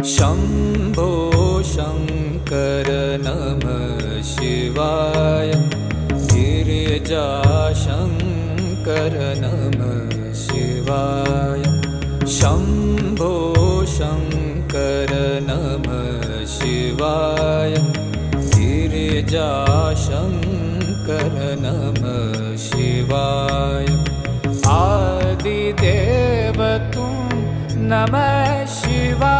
शम्भो शङ्कर नमः शिवाय। गिरिजाशङ्कर नमः शिवाय। शम्भो शङ्कर नमः शिवाय। गिरिजाशङ्कर नमः शिवाय। आदिदेव तुम नमः शिवाय।